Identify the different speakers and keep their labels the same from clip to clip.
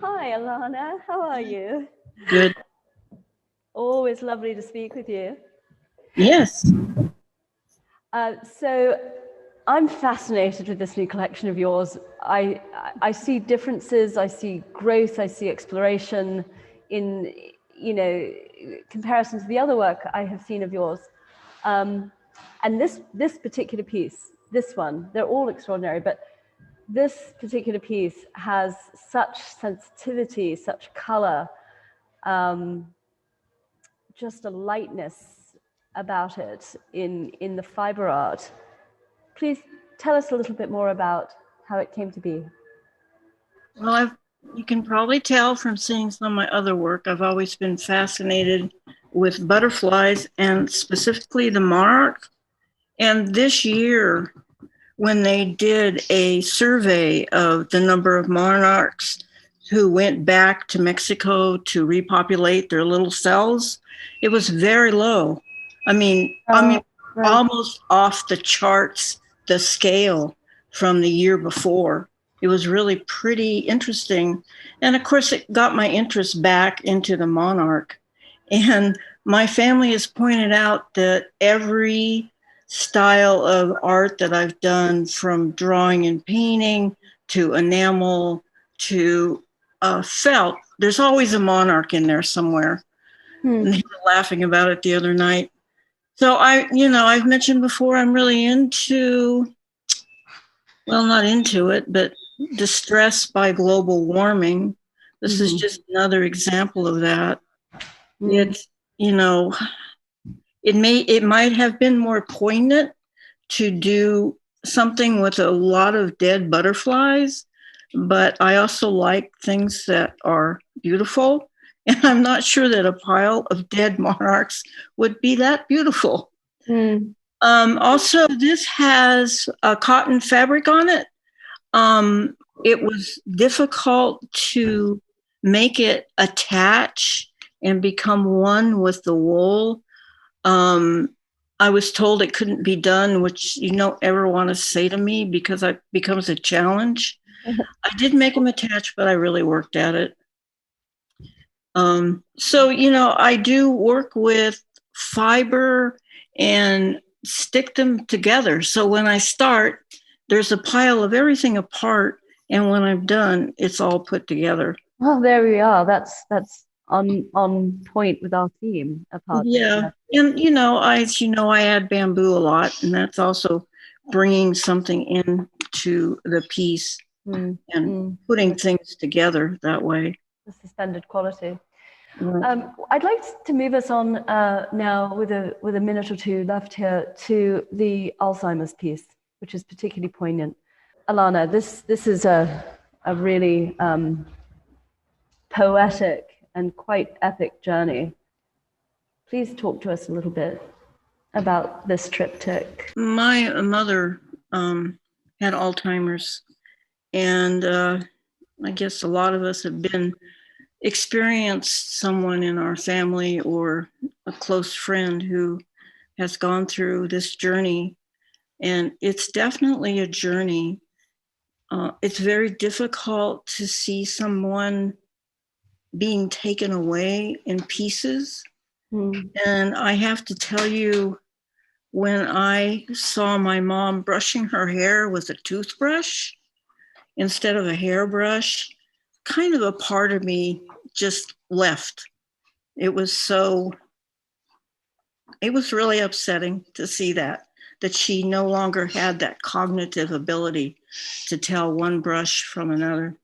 Speaker 1: Hi, Alana. How are you?
Speaker 2: Good.
Speaker 1: Always lovely to speak with you.
Speaker 2: Yes.
Speaker 1: So I'm fascinated with this new collection of yours. I see differences, I see growth, I see exploration in, comparison to the other work I have seen of yours. And this particular piece, this one, they're all extraordinary, but this particular piece has such sensitivity, such color, just a lightness about it in the fiber art. Please tell us a little bit more about how it came to be.
Speaker 2: Well, you can probably tell from seeing some of my other work, I've always been fascinated with butterflies and specifically the monarch. And this year, when they did a survey of the number of monarchs who went back to Mexico to repopulate their little cells, it was very low. I mean,
Speaker 1: Right.
Speaker 2: almost off the charts, the scale from the year before. It was really pretty interesting. And of course, it got my interest back into the monarch. And my family has pointed out that every style of art that I've done, from drawing and painting to enamel to felt, there's always a monarch in there somewhere. And they were laughing about it the other night. So I've mentioned before, I'm really into, well, not into it, but distressed by global warming. This is just another example of that. It's, you know, it might have been more poignant to do something with a lot of dead butterflies, but I also like things that are beautiful. And I'm not sure that a pile of dead monarchs would be that beautiful. Also, this has a cotton fabric on it. It was difficult to make it attach and become one with the wool. Um, I was told it couldn't be done, which you don't ever want to say to me because it becomes a challenge. I did make them attach, but I really worked at it. I do work with fiber and stick them together. So when I start, there's a pile of everything apart, and when I'm done, it's all put together.
Speaker 1: Well, there we are. That's on point with our theme. Apart.
Speaker 2: Yeah, and I add bamboo a lot, and that's also bringing something into the piece and putting things together that way.
Speaker 1: The suspended quality.
Speaker 2: Right.
Speaker 1: I'd like to move us on now with a minute or two left here to the Alzheimer's piece, which is particularly poignant. Alana, this is a really poetic and quite epic journey. Please talk to us a little bit about this triptych.
Speaker 2: My mother had Alzheimer's, and I guess a lot of us have been experienced someone in our family or a close friend who has gone through this journey. And it's definitely a journey. It's very difficult to see someone being taken away in pieces. And I have to tell you, when I saw my mom brushing her hair with a toothbrush instead of a hairbrush, kind of a part of me just left. It was really upsetting to see that she no longer had that cognitive ability to tell one brush from another.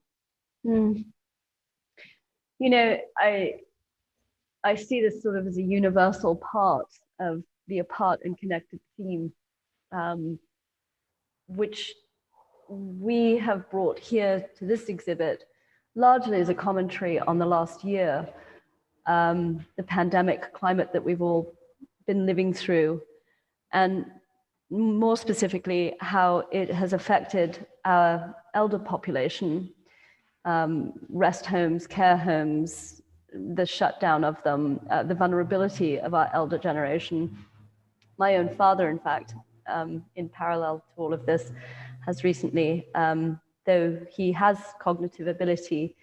Speaker 1: I see this sort of as a universal part of the apart and connected theme, which we have brought here to this exhibit largely as a commentary on the last year, the pandemic climate that we've all been living through, and more specifically, how it has affected our elder population, rest homes, care homes, the shutdown of them, the vulnerability of our elder generation. My own father, in fact, in parallel to all of this, has recently, though he has cognitive ability,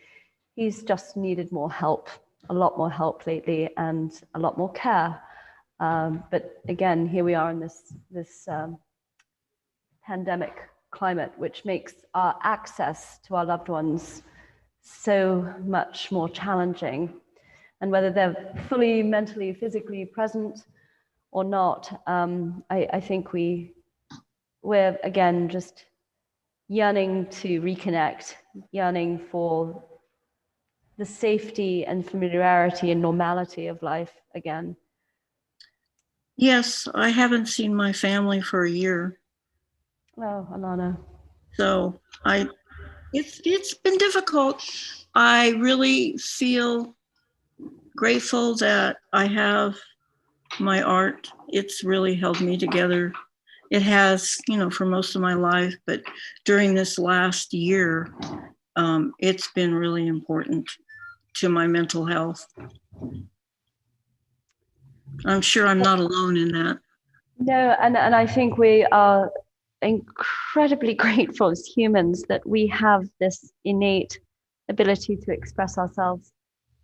Speaker 1: he's just needed more help, a lot more help lately, and a lot more care. But again, here we are in this pandemic climate, which makes our access to our loved ones so much more challenging. And whether they're fully mentally, physically present or not, I think we're again just yearning to reconnect, yearning for the safety and familiarity and normality of life again.
Speaker 2: Yes, I haven't seen my family for a year.
Speaker 1: Oh, Alana.
Speaker 2: So it's been difficult. I really feel grateful that I have my art. It's really held me together. It has, for most of my life, but during this last year, it's been really important to my mental health. I'm sure I'm not alone in that.
Speaker 1: No, and I think we are incredibly grateful as humans that we have this innate ability to express ourselves,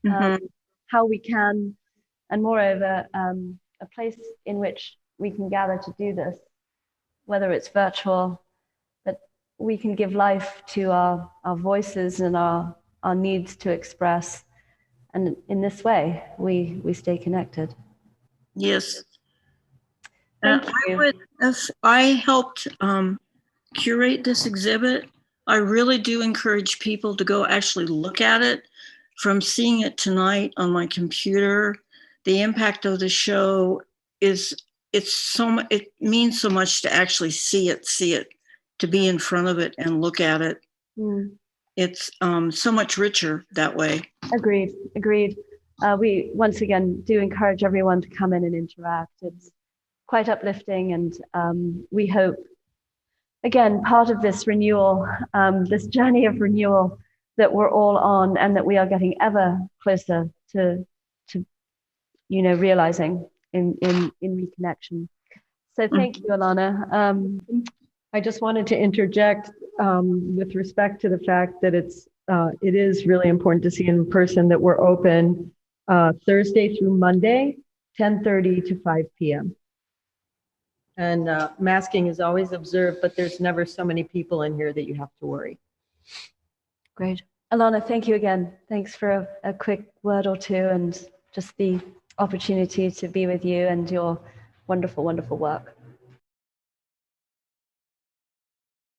Speaker 1: how we can, and moreover, a place in which we can gather to do this, whether it's virtual, but we can give life to our voices and our needs to express. And in this way, we stay connected.
Speaker 2: Yes.
Speaker 1: Thank you.
Speaker 2: I helped curate this exhibit. I really do encourage people to go actually look at it. From seeing it tonight on my computer, the impact of the show it means so much to actually see it, to be in front of it and look at it. It's so much richer that way.
Speaker 1: Agreed. We once again do encourage everyone to come in and interact. It's quite uplifting, and we hope, again, part of this renewal, this journey of renewal that we're all on, and that we are getting ever closer to realizing in reconnection. So thank you, Alana.
Speaker 3: I just wanted to interject with respect to the fact that it is really important to see in person that we're open Thursday through Monday, 10:30 to 5 p.m. And masking is always observed, but there's never so many people in here that you have to worry.
Speaker 1: Great. Alana, thank you again. Thanks for a quick word or two, and just the opportunity to be with you and your wonderful, wonderful work.